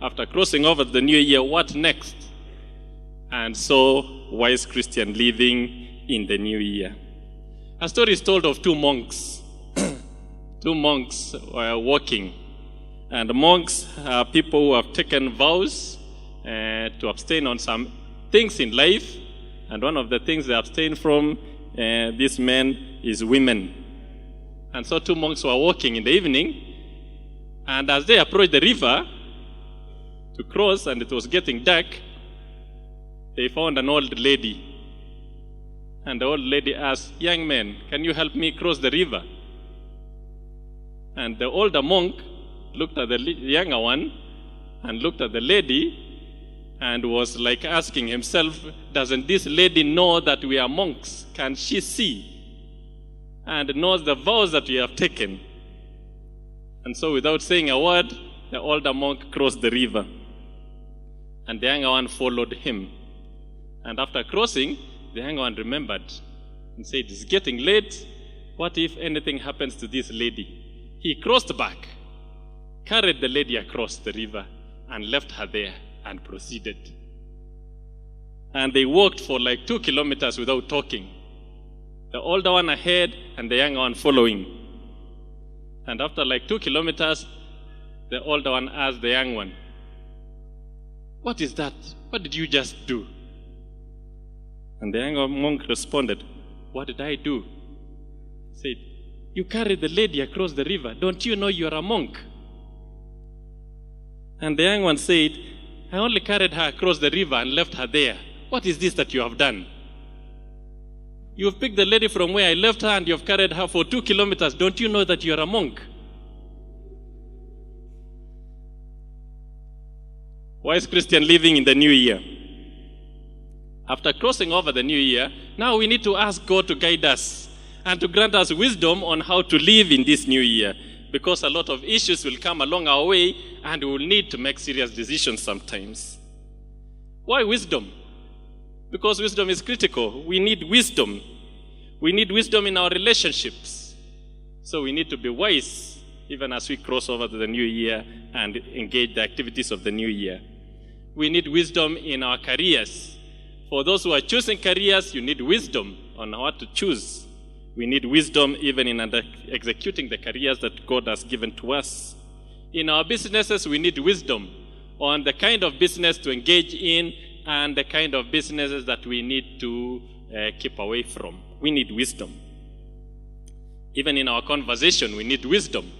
after crossing over the new year, what next? And so, wise Christian living in the new year. A story is told of two monks. Two monks were walking. And monks are people who have taken vows to abstain on some things in life. And one of the things they abstain from, these men, is women. And so two monks were walking in the evening. And as they approached the river to cross, and it was getting dark, they found an old lady. And the old lady asked, "Young man, can you help me cross the river?" And the older monk looked at the younger one and looked at the lady and was like asking himself, doesn't this lady know that we are monks? Can she see? And knows the vows that we have taken. And so without saying a word, the older monk crossed the river. And the younger one followed him. And after crossing, the younger one remembered and said, it's getting late. What if anything happens to this lady? He crossed back, carried the lady across the river, and left her there and proceeded. And they walked for like 2 kilometers without talking. The older one ahead and the younger one following. And after like 2 kilometers, the older one asked the young one, "What is that? What did you just do?" And the younger monk responded, "What did I do?" He said, "You carried the lady across the river. Don't you know you are a monk?" And the young one said, "I only carried her across the river and left her there. What is this that you have done? You've picked the lady from where I left her and you've carried her for 2 kilometers. Don't you know that you are a monk?" Wise Christian living in the new year. After crossing over the new year, now we need to ask God to guide us and to grant us wisdom on how to live in this new year, because a lot of issues will come along our way and we will need to make serious decisions sometimes. Why wisdom? Because wisdom is critical. We need wisdom. We need wisdom in our relationships. So we need to be wise even as we cross over to the new year and engage the activities of the new year. We need wisdom in our careers. For those who are choosing careers, you need wisdom on how to choose. We need wisdom even in executing the careers that God has given to us. In our businesses, we need wisdom on the kind of business to engage in and the kind of businesses that we need to keep away from. We need wisdom. Even in our conversation, we need wisdom.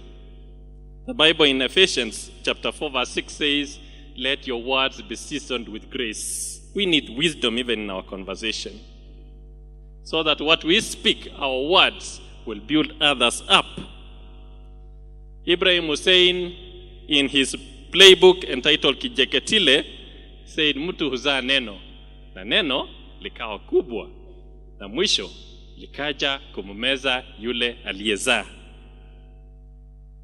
The Bible in Ephesians chapter 4 verse 6 says, "Let your words be seasoned with grace." We need wisdom even in our conversation, so that what we speak, our words, will build others up. Ibrahim Hussein, in his playbook entitled Kijeketile, said, "Mtu huzaa neno, na neno likawa kubwa, na mwisho likaja kumumeza yule aliyezaa."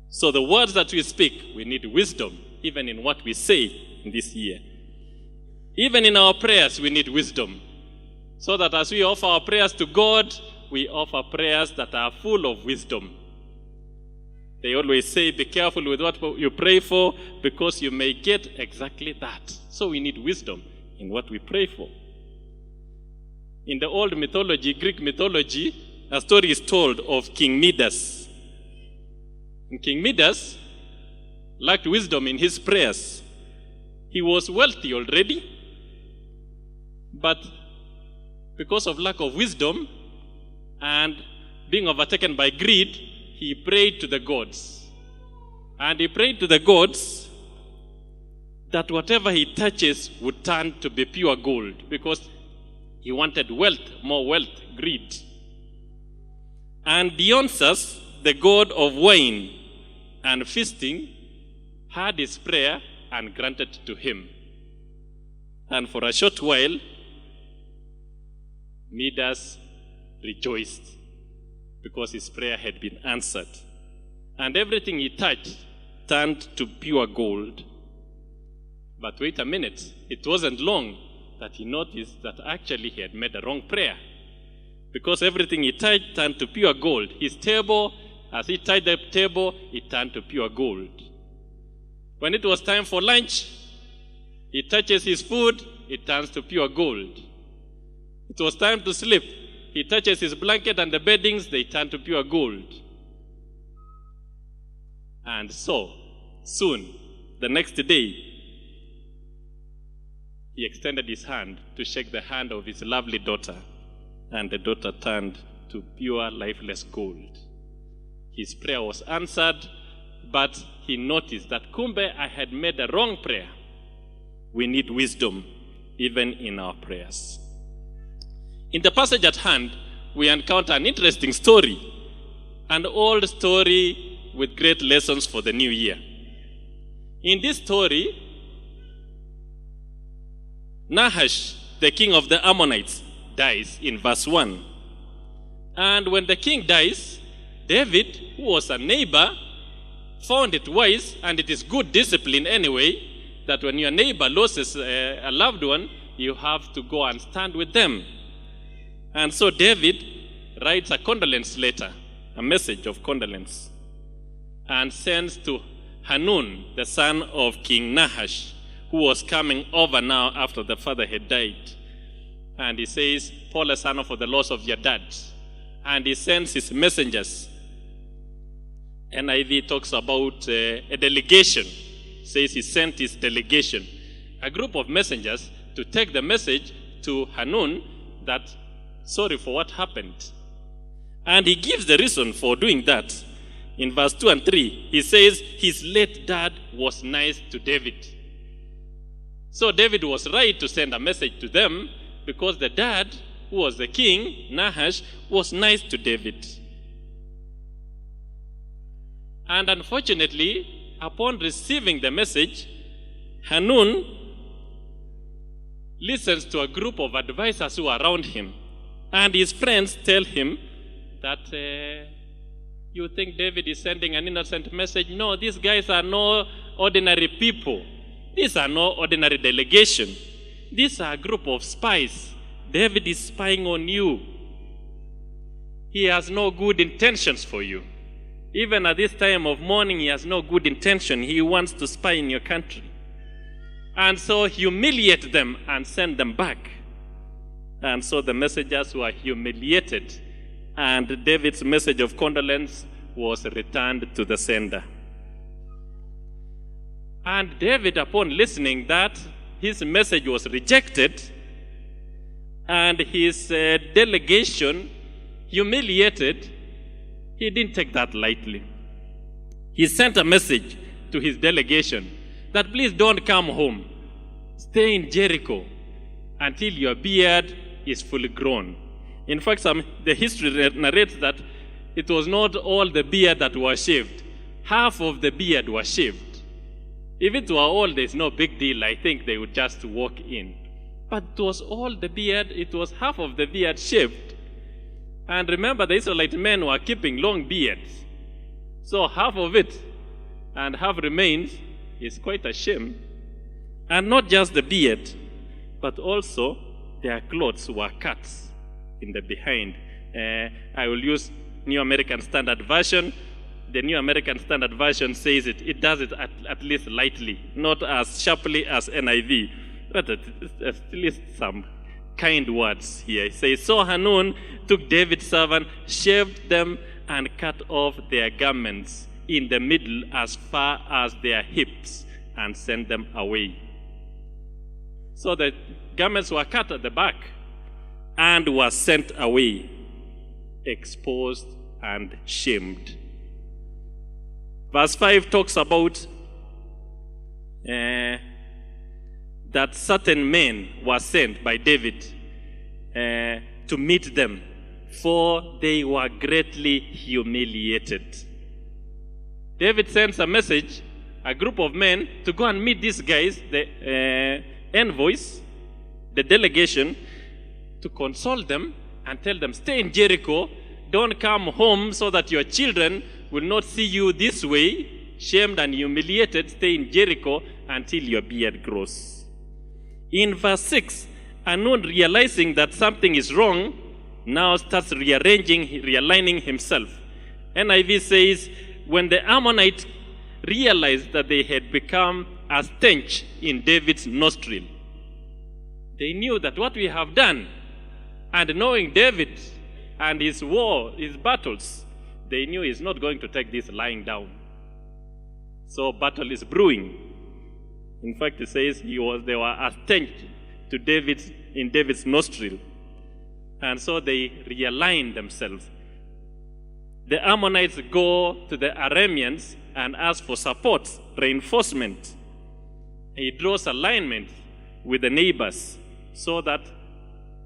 So the words that we speak, we need wisdom even in what we say in this year. Even in our prayers, we need wisdom, so that as we offer our prayers to God, we offer prayers that are full of wisdom. They always say, be careful with what you pray for, because you may get exactly that. So we need wisdom in what we pray for. In the old mythology, Greek mythology, a story is told of King Midas. And King Midas lacked wisdom in his prayers. He was wealthy already, but because of lack of wisdom and being overtaken by greed, he prayed to the gods. And he prayed to the gods that whatever he touches would turn to be pure gold, because he wanted wealth, more wealth, greed. And Dionysus, the god of wine and feasting, heard his prayer and granted to him. And for a short while, Midas rejoiced because his prayer had been answered. And everything he touched turned to pure gold. But wait a minute, it wasn't long that he noticed that actually he had made a wrong prayer, because everything he touched turned to pure gold. His table, as he touched the table, it turned to pure gold. When it was time for lunch, He touches his food, it turns to pure gold. It was time to sleep. He touches his blanket and the beddings, they turn to pure gold. And so, soon, the next day, he extended his hand to shake the hand of his lovely daughter, and the daughter turned to pure, lifeless gold. His prayer was answered, but he noticed that, kumbe, I had made a wrong prayer. We need wisdom, even in our prayers. In the passage at hand, we encounter an interesting story, an old story with great lessons for the new year. In this story, Nahash, the king of the Ammonites, dies in verse 1. And when the king dies, David, who was a neighbor, found it wise, and it is good discipline anyway, that when your neighbor loses a loved one, you have to go and stand with them. And so David writes a condolence letter, a message of condolence, and sends to Hanun, the son of King Nahash, who was coming over now after the father had died. And he says, Paul, son, for the loss of your dad. And he sends his messengers. NIV talks about a delegation. Says he sent his delegation, a group of messengers, to take the message to Hanun that sorry for what happened. And he gives the reason for doing that. In verse 2 and 3, he says his late dad was nice to David. So David was right to send a message to them because the dad, who was the king, Nahash, was nice to David. And unfortunately, upon receiving the message, Hanun listens to a group of advisors who are around him. And his friends tell him that you think David is sending an innocent message? No, these guys are no ordinary people. These are no ordinary delegation. These are a group of spies. David is spying on you. He has no good intentions for you. Even at this time of mourning, he has no good intention. He wants to spy in your country. And so humiliate them and send them back. And so the messengers were humiliated, and David's message of condolence was returned to the sender. And David, upon listening that his message was rejected and his delegation humiliated, he didn't take that lightly. He sent a message to his delegation that please don't come home. Stay in Jericho until your beard is fully grown. In fact, the history narrates that it was not all the beard that was shaved. Half of the beard was shaved. If it were all, there's no big deal. I think they would just walk in. But it was all the beard. It was half of the beard shaved. And remember, the Israelite men were keeping long beards. So half of it and half remains is quite a shame. And not just the beard, but also their clothes were cut in the behind. I will use New American Standard Version. The New American Standard Version says it does it at least lightly, not as sharply as NIV, but at least some kind words here. It says, so Hanun took David's servant, shaved them, and cut off their garments in the middle as far as their hips, and sent them away. So the garments were cut at the back and were sent away, exposed and shamed. Verse 5 talks about that certain men were sent by David to meet them, for they were greatly humiliated. David sends a message, a group of men, to go and meet these guys, the envoys, the delegation, to console them and tell them, stay in Jericho, don't come home so that your children will not see you this way, shamed and humiliated. Stay in Jericho until your beard grows. In verse 6, Hanun, realizing that something is wrong, now starts realigning himself. NIV says, when the Ammonites realized that they had become a stench in David's nostril. They knew that what we have done, and knowing David and his war, his battles, they knew he's not going to take this lying down. So battle is brewing. In fact, it says they were a stench to in David's nostril. And so they realigned themselves. The Ammonites go to the Arameans and ask for support, reinforcement. He draws alignment with the neighbors so that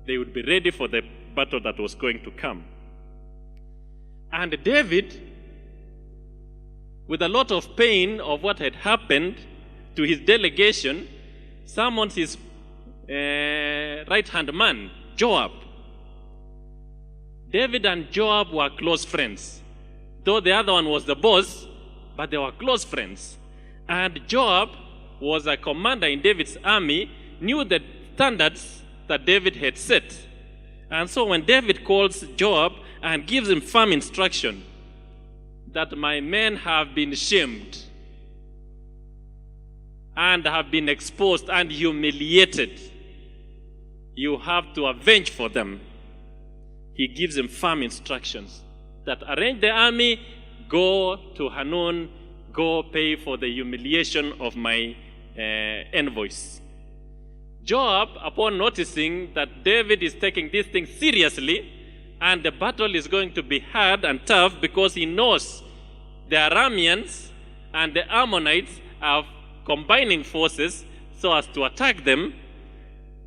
they would be ready for the battle that was going to come. And David, with a lot of pain of what had happened to his delegation, summons his right-hand man, Joab. David and Joab were close friends. Though the other one was the boss, but they were close friends. And Joab was a commander in David's army, knew the standards that David had set. And so when David calls Joab and gives him firm instruction that my men have been shamed and have been exposed and humiliated, you have to avenge for them. He gives him firm instructions that arrange the army, go to Hanun, go pay for the humiliation of my envoys. Joab, upon noticing that David is taking this thing seriously and the battle is going to be hard and tough because he knows the Arameans and the Ammonites are combining forces so as to attack them,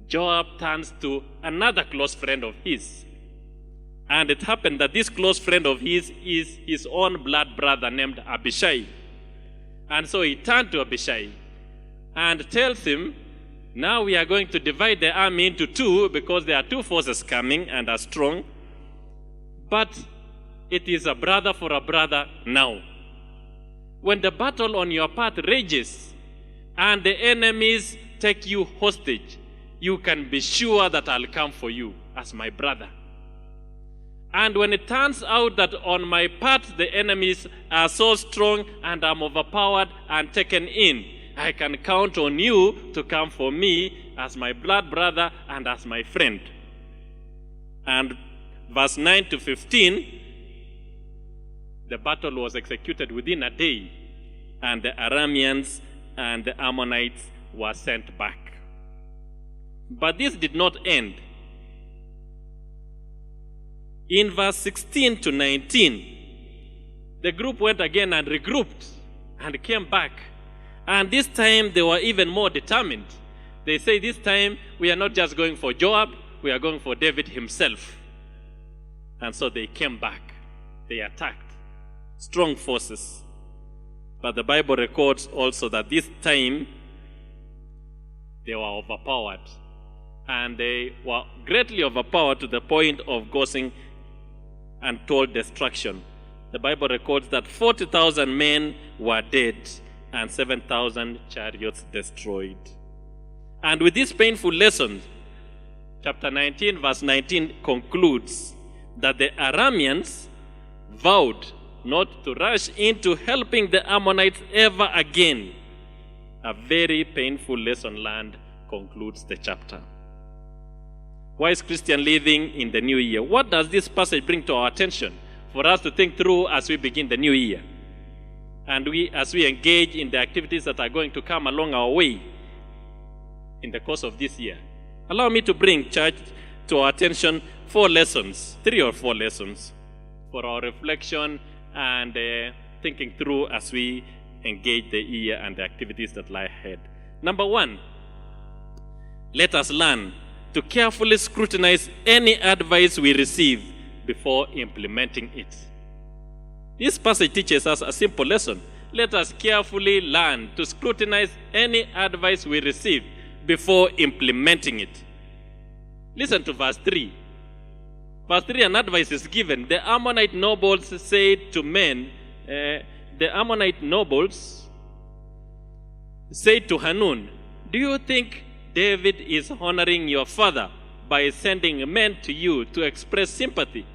Joab turns to another close friend of his. And it happened that this close friend of his is his own blood brother named Abishai. And so he turned to Abishai and tells him, now we are going to divide the army into two because there are two forces coming and are strong. But it is a brother for a brother now. When the battle on your path rages and the enemies take you hostage, you can be sure that I'll come for you as my brother. And when it turns out that on my path the enemies are so strong and I'm overpowered and taken in, I can count on you to come for me as my blood brother and as my friend. And verse 9 to 15, the battle was executed within a day, and the Arameans and the Ammonites were sent back. But this did not end. In verse 16 to 19, the group went again and regrouped and came back. And this time they were even more determined. They say this time we are not just going for Joab, we are going for David himself. And so they came back. They attacked. Strong forces. But the Bible records also that this time they were overpowered. And they were greatly overpowered to the point of causing untold destruction. The Bible records that 40,000 men were dead and 7,000 chariots destroyed. And with this painful lesson, chapter 19, verse 19 concludes that the Arameans vowed not to rush into helping the Ammonites ever again. A very painful lesson learned concludes the chapter. Wise Christian living in the new year. What does this passage bring to our attention for us to think through as we begin the new year? And as we engage in the activities that are going to come along our way in the course of this year. Allow me to bring, church, to our attention 4 lessons, 3 or 4 lessons for our reflection and thinking through as we engage the year and the activities that lie ahead. Number 1, let us learn to carefully scrutinize any advice we receive before implementing it. This passage teaches us a simple lesson. Let us carefully learn to scrutinize any advice we receive before implementing it. Listen to verse 3. Verse 3, an advice is given. The Ammonite nobles said to men, the Ammonite nobles said to Hanun, do you think David is honoring your father by sending men to you to express sympathy?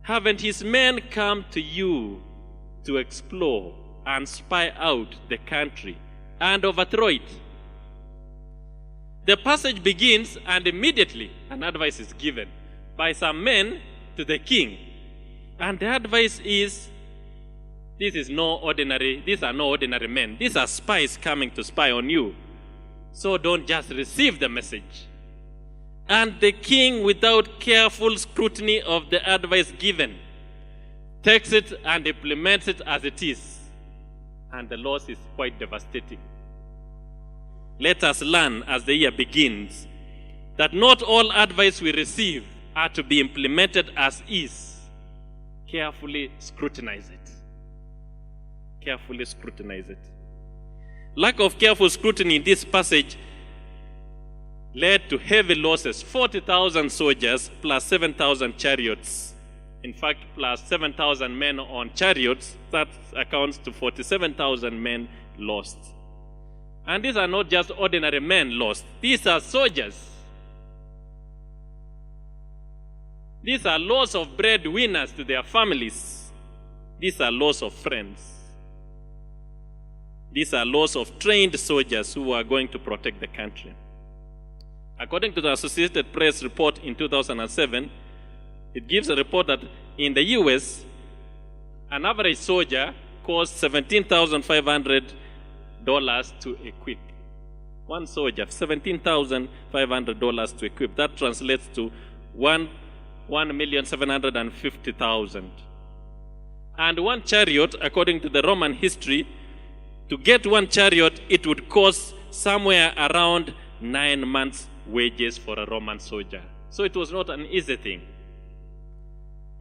Haven't his men come to you to explore and spy out the country and overthrow it. The passage begins, and immediately an advice is given by some men to the king. And the advice is, these are no ordinary men. These are spies coming to spy on you. So don't just receive the message. And the king, without careful scrutiny of the advice given, takes it and implements it as it is. And the loss is quite devastating. Let us learn as the year begins that not all advice we receive are to be implemented as is. Carefully scrutinize it. Carefully scrutinize it. Lack of careful scrutiny in this passage led to heavy losses. 40,000 soldiers plus 7,000 chariots. In fact, plus 7,000 men on chariots, that accounts to 47,000 men lost. And these are not just ordinary men lost. These are soldiers. These are loss of breadwinners to their families. These are loss of friends. These are loss of trained soldiers who are going to protect the country. According to the Associated Press report in 2007, it gives a report that in the US, an average soldier costs $17,500 to equip. One soldier, $17,500 to equip. That translates to 1,750,000. And one chariot, according to the Roman history, to get one chariot, it would cost somewhere around 9 months' wages for a Roman soldier. So it was not an easy thing.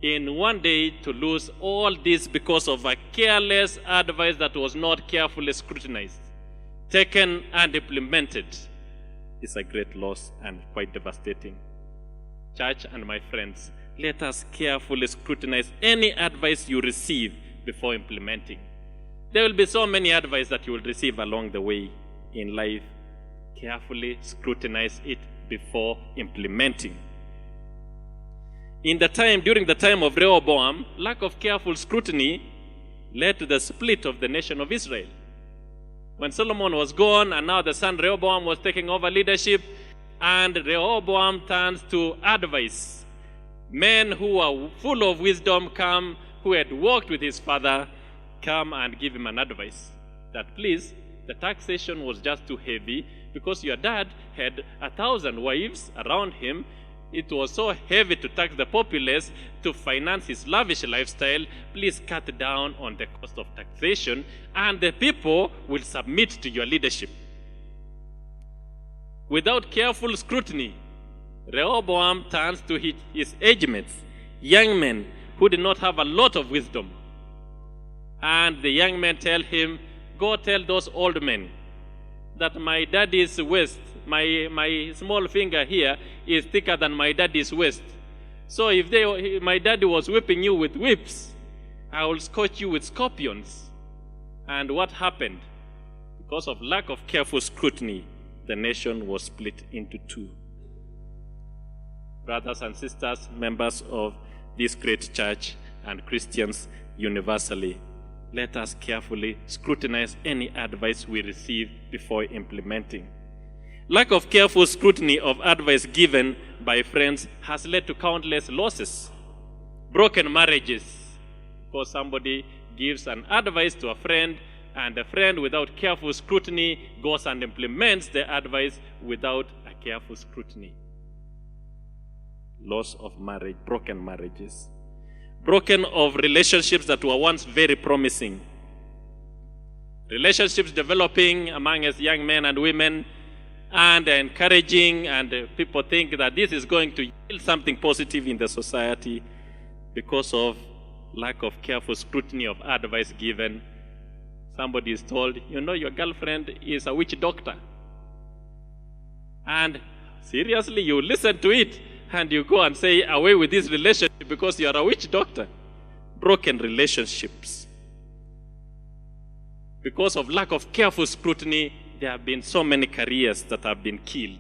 In one day, to lose all this because of a careless advice that was not carefully scrutinized, taken and implemented, is a great loss and quite devastating. Church and my friends, let us carefully scrutinize any advice you receive before implementing. There will be so many advice that you will receive along the way in life. Carefully scrutinize it before implementing. During the time of Rehoboam, lack of careful scrutiny led to the split of the nation of Israel. When Solomon was gone and now the son Rehoboam was taking over leadership, and Rehoboam turns to advice. Men who are full of wisdom come, who had walked with his father, come and give him an advice that please, the taxation was just too heavy because your dad had 1,000 wives around him. It was so heavy to tax the populace to finance his lavish lifestyle. Please cut down on the cost of taxation and the people will submit to your leadership. Without careful scrutiny, Rehoboam turns to his age mates, young men who did not have a lot of wisdom. And the young men tell him, go tell those old men that my daddy's waist, my small finger here is thicker than my daddy's waist. So if my daddy was whipping you with whips, I will scorch you with scorpions. And what happened? Because of lack of careful scrutiny, the nation was split into two. Brothers and sisters, members of this great church and Christians universally, let us carefully scrutinize any advice we receive before implementing. Lack of careful scrutiny of advice given by friends has led to countless losses. Broken marriages, because somebody gives an advice to a friend, and the friend, without careful scrutiny, goes and implements the advice without a careful scrutiny. Loss of marriage, broken marriages. Broken of relationships that were once very promising. Relationships developing among us young men and women, and encouraging, and people think that this is going to yield something positive in the society because of lack of careful scrutiny of advice given. Somebody is told, your girlfriend is a witch doctor. And seriously, you listen to it and you go and say, away with this relationship because you are a witch doctor. Broken relationships. Because of lack of careful scrutiny, there have been so many careers that have been killed.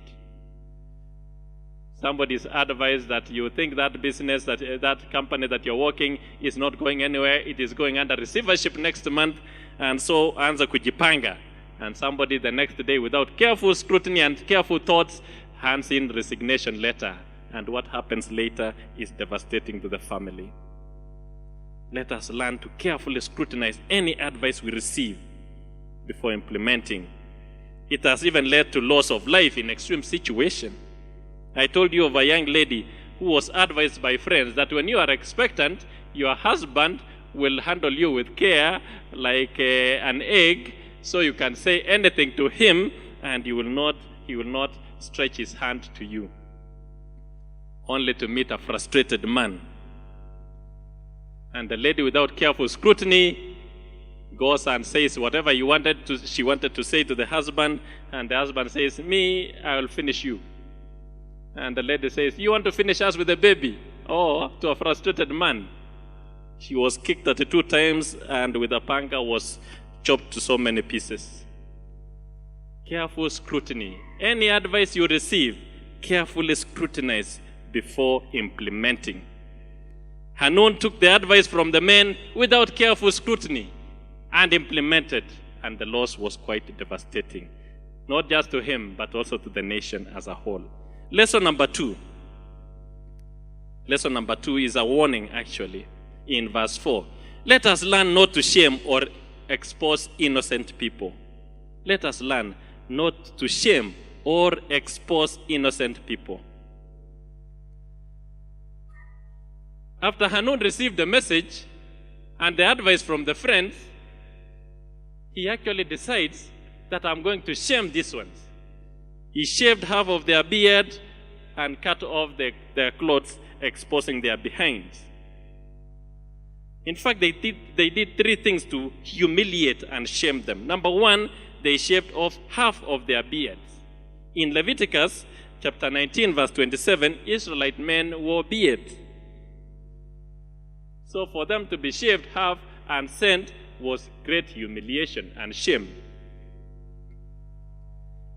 Somebody's advice that you think that business, that company that you're working is not going anywhere, it is going under receivership next month, and so anza kujipanga And somebody the next day, without careful scrutiny and careful thoughts, hands in resignation letter. And what happens later is devastating to the family. Let us learn to carefully scrutinize any advice we receive before implementing. It has even led to loss of life in extreme situations. I told you of a young lady who was advised by friends that when you are expectant, your husband will handle you with care like an egg, so you can say anything to him and he will not stretch his hand to you, only to meet a frustrated man. And the lady, without careful scrutiny, goes and says whatever she wanted to say to the husband, and the husband says, "Me, I will finish you." And the lady says, "You want to finish us with a baby?" Oh, to a frustrated man. She was kicked 32 times and with a panga was chopped to so many pieces. Careful scrutiny. Any advice you receive, carefully scrutinize before implementing. Hanun took the advice from the men without careful scrutiny and implemented, and the loss was quite devastating, not just to him, but also to the nation as a whole. Lesson number 2. Lesson number 2 is a warning, actually, in verse 4. Let us learn not to shame or expose innocent people. Let us learn not to shame or expose innocent people. After Hanun received the message and the advice from the friends, he actually decides that I'm going to shame these ones. He shaved half of their beard and cut off their clothes, exposing their behinds. In fact, they did 3 things to humiliate and shame them. Number 1, they shaved off half of their beards. In Leviticus chapter 19, verse 27, Israelite men wore beards. So for them to be shaved half and sent was great humiliation and shame.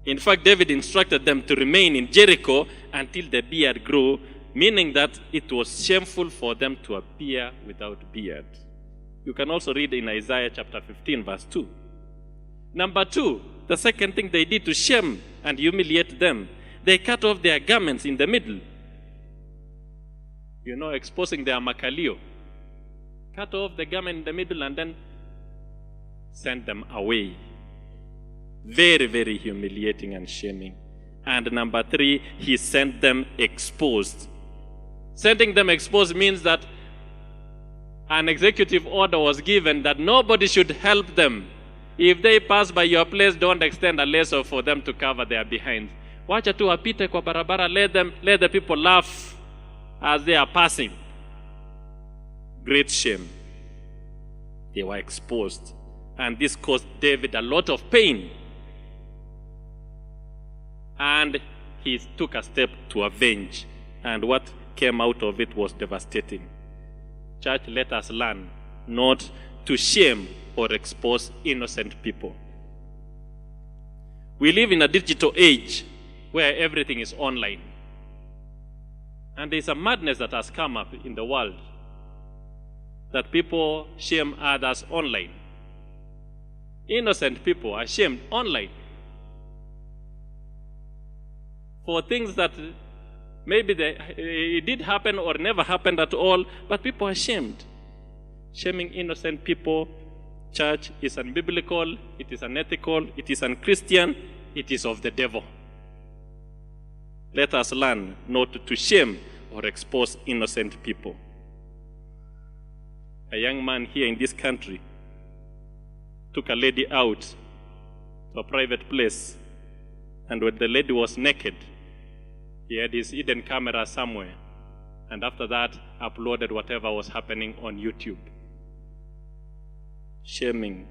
In fact, David instructed them to remain in Jericho until the beard grew, meaning that it was shameful for them to appear without beard. You can also read in Isaiah chapter 15, verse 2. Number 2, the second thing they did to shame and humiliate them, they cut off their garments in the middle. Exposing their makalio. Cut off the garment in the middle and then send them away. Very, very humiliating and shaming. And number 3, he sent them exposed. Sending them exposed means that an executive order was given that nobody should help them. If they pass by your place, don't extend a lasso for them to cover their behinds. Wacha tu wapite kwa barabara, let the people laugh as they are passing. Great shame. They were exposed. And this caused David a lot of pain. And he took a step to avenge. And what came out of it was devastating. Church, let us learn not to shame or expose innocent people. We live in a digital age where everything is online. And there's a madness that has come up in the world that people shame others online. Innocent people are shamed online for things that maybe it did happen or never happened at all, but people are shamed. Shaming innocent people, church, is unbiblical, it is unethical, it is unchristian, it is of the devil. Let us learn not to shame or expose innocent people. A young man here in this country took a lady out to a private place, and when the lady was naked, he had his hidden camera somewhere, and after that uploaded whatever was happening on YouTube. Shaming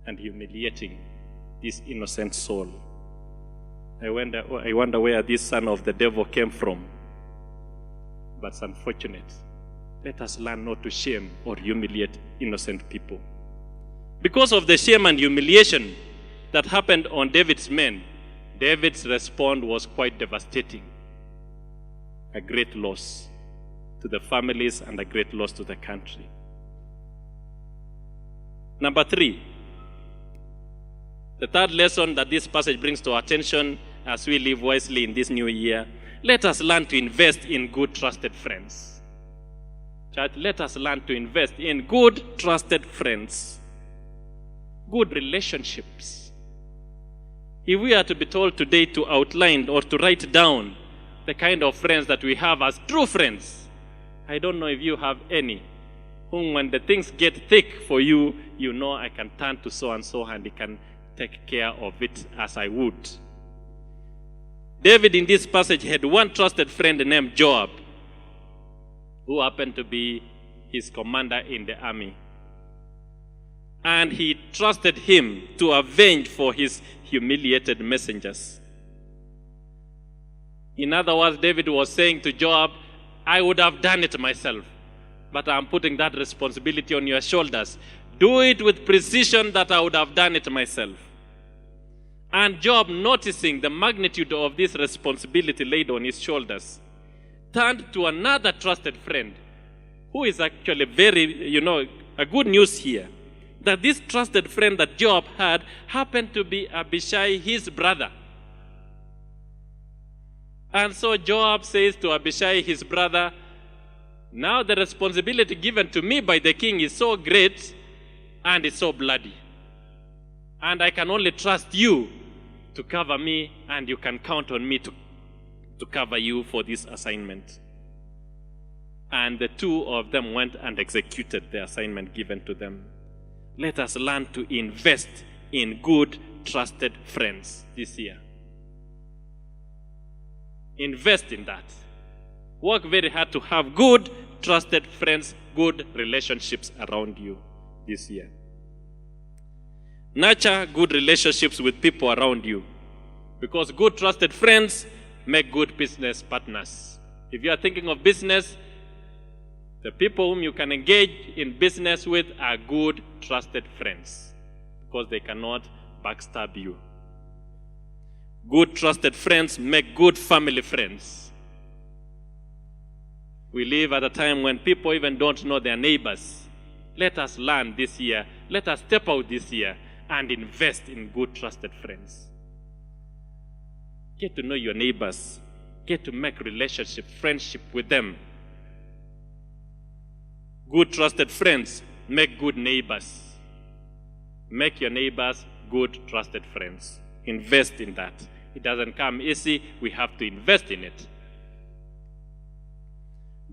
and humiliating this innocent soul. I wonder where this son of the devil came from. But it's unfortunate. Let us learn not to shame or humiliate innocent people. Because of the shame and humiliation that happened on David's men, David's response was quite devastating. A great loss to the families and a great loss to the country. Number 3, The third lesson that this passage brings to our attention as we live wisely in this new year, let us learn to invest in good, trusted friends. Church, let us learn to invest in good, trusted friends. Good relationships. If we are to be told today to outline or to write down the kind of friends that we have as true friends, I don't know if you have any whom when the things get thick for you, you know I can turn to so and so and he can take care of it as I would. David in this passage had one trusted friend named Joab, who happened to be his commander in the army. And he trusted him to avenge for his humiliated messengers. In other words, David was saying to Joab, I would have done it myself, but I'm putting that responsibility on your shoulders. Do it with precision that I would have done it myself. And Joab, noticing the magnitude of this responsibility laid on his shoulders, turned to another trusted friend, who is actually very, a good news here, that this trusted friend that Joab had happened to be Abishai, his brother. And so Joab says to Abishai, his brother, now the responsibility given to me by the king is so great and it's so bloody. And I can only trust you to cover me, and you can count on me to cover you for this assignment. And the two of them went and executed the assignment given to them. Let us learn to invest in good, trusted friends this year. Invest in that. Work very hard to have good, trusted friends, good relationships around you this year. Nurture good relationships with people around you, because good, trusted friends make good business partners. If you are thinking of business, the people whom you can engage in business with are good, trusted friends, because they cannot backstab you. Good, trusted friends make good family friends. We live at a time when people even don't know their neighbors. Let us learn this year. Let us step out this year and invest in good, trusted friends. Get to know your neighbors. Get to make relationship, friendship with them. Good, trusted friends make good neighbors. Make your neighbors good, trusted friends. Invest in that. It doesn't come easy. We have to invest in it.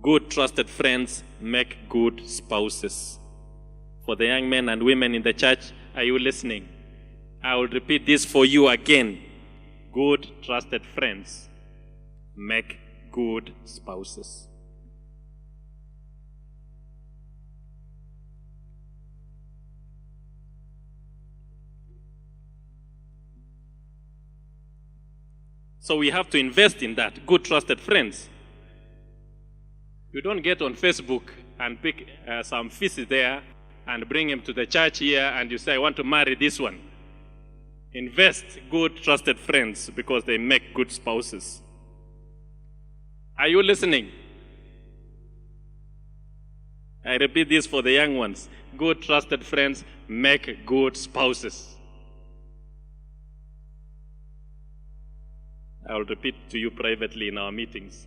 Good, trusted friends make good spouses. For the young men and women in the church, are you listening? I will repeat this for you again. Good, trusted friends make good spouses. So we have to invest in that, good, trusted friends. You don't get on Facebook and pick some feces there and bring him to the church here and you say, I want to marry this one. Invest good, trusted friends because they make good spouses. Are you listening? I repeat this for the young ones. Good, trusted friends make good spouses. I will repeat to you privately in our meetings.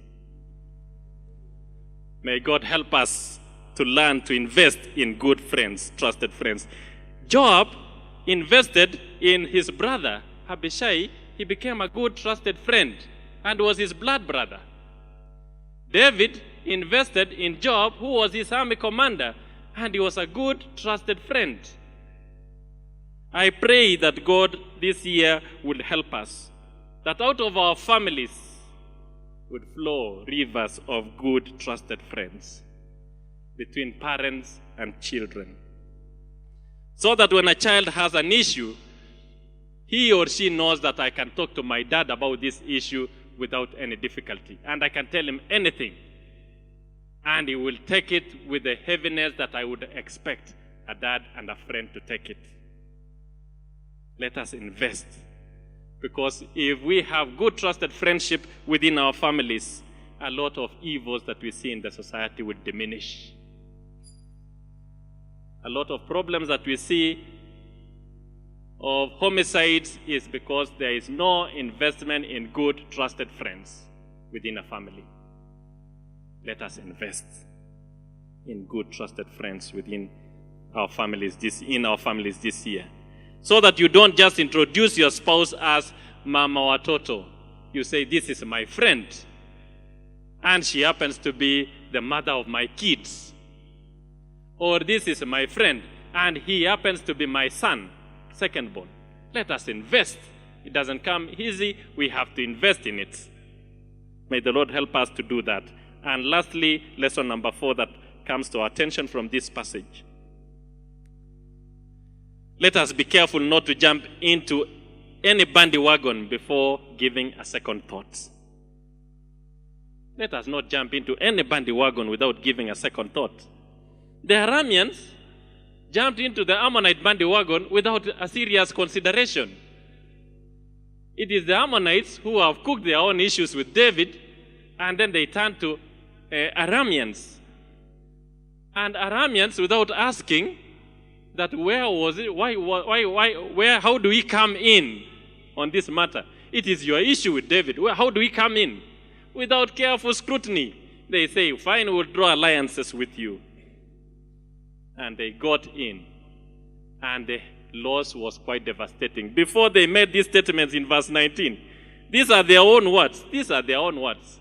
May God help us to learn to invest in good friends, trusted friends. Joab invested in his brother, Abishai. He became a good, trusted friend and was his blood brother. David invested in Joab, who was his army commander, and he was a good, trusted friend. I pray that God this year will help us, that out of our families would flow rivers of good, trusted friends between parents and children. So that when a child has an issue, he or she knows that I can talk to my dad about this issue without any difficulty. And I can tell him anything. And he will take it with the heaviness that I would expect a dad and a friend to take it. Let us invest. Because if we have good, trusted friendship within our families, a lot of evils that we see in the society would diminish. A lot of problems that we see of homicides is because there is no investment in good, trusted friends within a family. Let us invest in good, trusted friends within our families this year. So that you don't just introduce your spouse as Mama Watoto. You say, this is my friend, and she happens to be the mother of my kids. Or this is my friend, and he happens to be my son, secondborn. Let us invest. It doesn't come easy. We have to invest in it. May the Lord help us to do that. And lastly, lesson number 4 that comes to our attention from this passage. Let us be careful not to jump into any bandwagon before giving a second thought. Let us not jump into any bandwagon without giving a second thought. The Arameans jumped into the Ammonite bandwagon without a serious consideration. It is the Ammonites who have cooked their own issues with David, and then they turned to Arameans. And Arameans, without asking that where was it, how do we come in on this matter? It is your issue with David. How do we come in? Without careful scrutiny, they say, fine, we'll draw alliances with you. And they got in. And the loss was quite devastating. Before they made these statements in verse 19, these are their own words. These are their own words.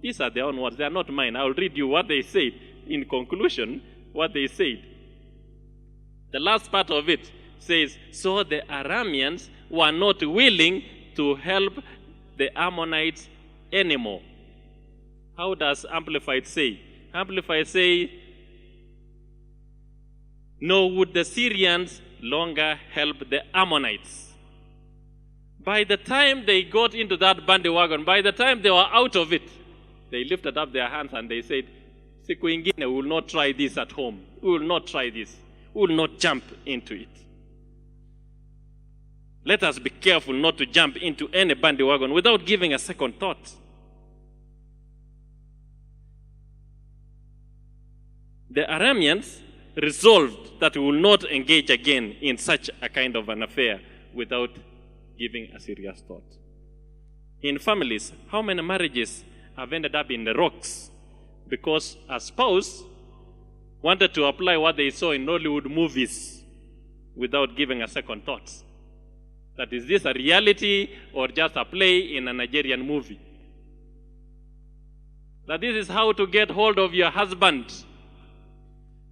These are their own words. They are not mine. I'll read you what they said. In conclusion, what they said. The last part of it says, so the Arameans were not willing to help the Ammonites anymore. How does Amplified say? Amplified say, nor would the Syrians longer help the Ammonites. By the time they got into that bandwagon, by the time they were out of it, they lifted up their hands and they said, siku ingine, we will not try this at home. We will not try this. We will not jump into it. Let us be careful not to jump into any bandwagon without giving a second thought. The Arameans resolved that we will not engage again in such a kind of an affair without giving a serious thought. In families, how many marriages have ended up in the rocks because a spouse wanted to apply what they saw in Hollywood movies without giving a second thought? That is this a reality or just a play in a Nigerian movie? That this is how to get hold of your husband,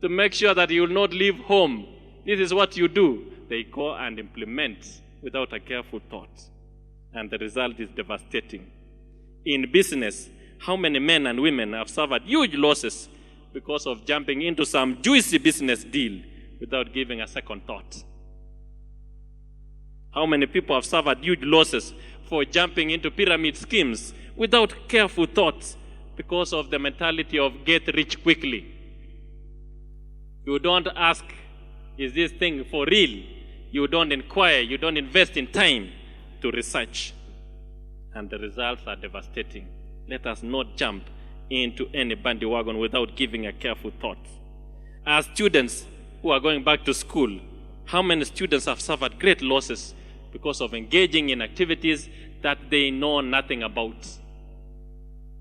to make sure that he will not leave home. This is what you do. They go and implement without a careful thought. And the result is devastating. In business, how many men and women have suffered huge losses because of jumping into some juicy business deal without giving a second thought? How many people have suffered huge losses for jumping into pyramid schemes without careful thought because of the mentality of get rich quickly? You don't ask, is this thing for real? You don't inquire, you don't invest in time to research. And the results are devastating. Let us not jump into any bandwagon without giving a careful thought. As students who are going back to school, how many students have suffered great losses because of engaging in activities that they know nothing about?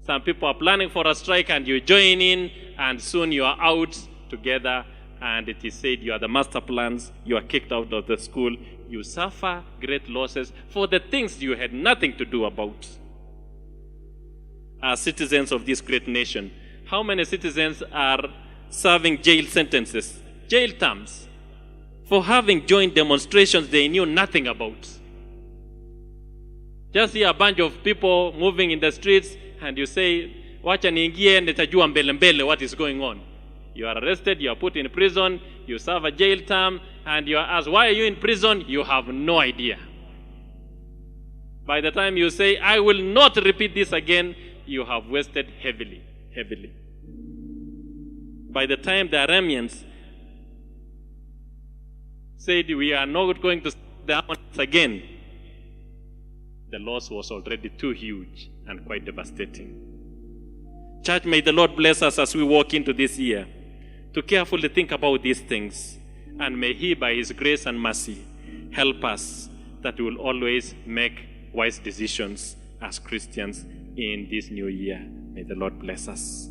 Some people are planning for a strike and you join in, and soon you are out together, and it is said you are the master plans, you are kicked out of the school. You suffer great losses for the things you had nothing to do about. As citizens of this great nation, how many citizens are serving jail sentences, jail terms, for having joined demonstrations they knew nothing about? Just see a bunch of people moving in the streets and you say, wacha niingie nitajua mbele mbele what is going on. You are arrested, you are put in prison, you serve a jail term, and you are asked, why are you in prison? You have no idea. By the time you say, I will not repeat this again, you have wasted heavily, heavily. By the time the Arameans said, we are not going to the Ammonites again, the loss was already too huge and quite devastating. Church, may the Lord bless us as we walk into this year to carefully think about these things, and may He, by His grace and mercy, help us that we will always make wise decisions as Christians in this new year. May the Lord bless us.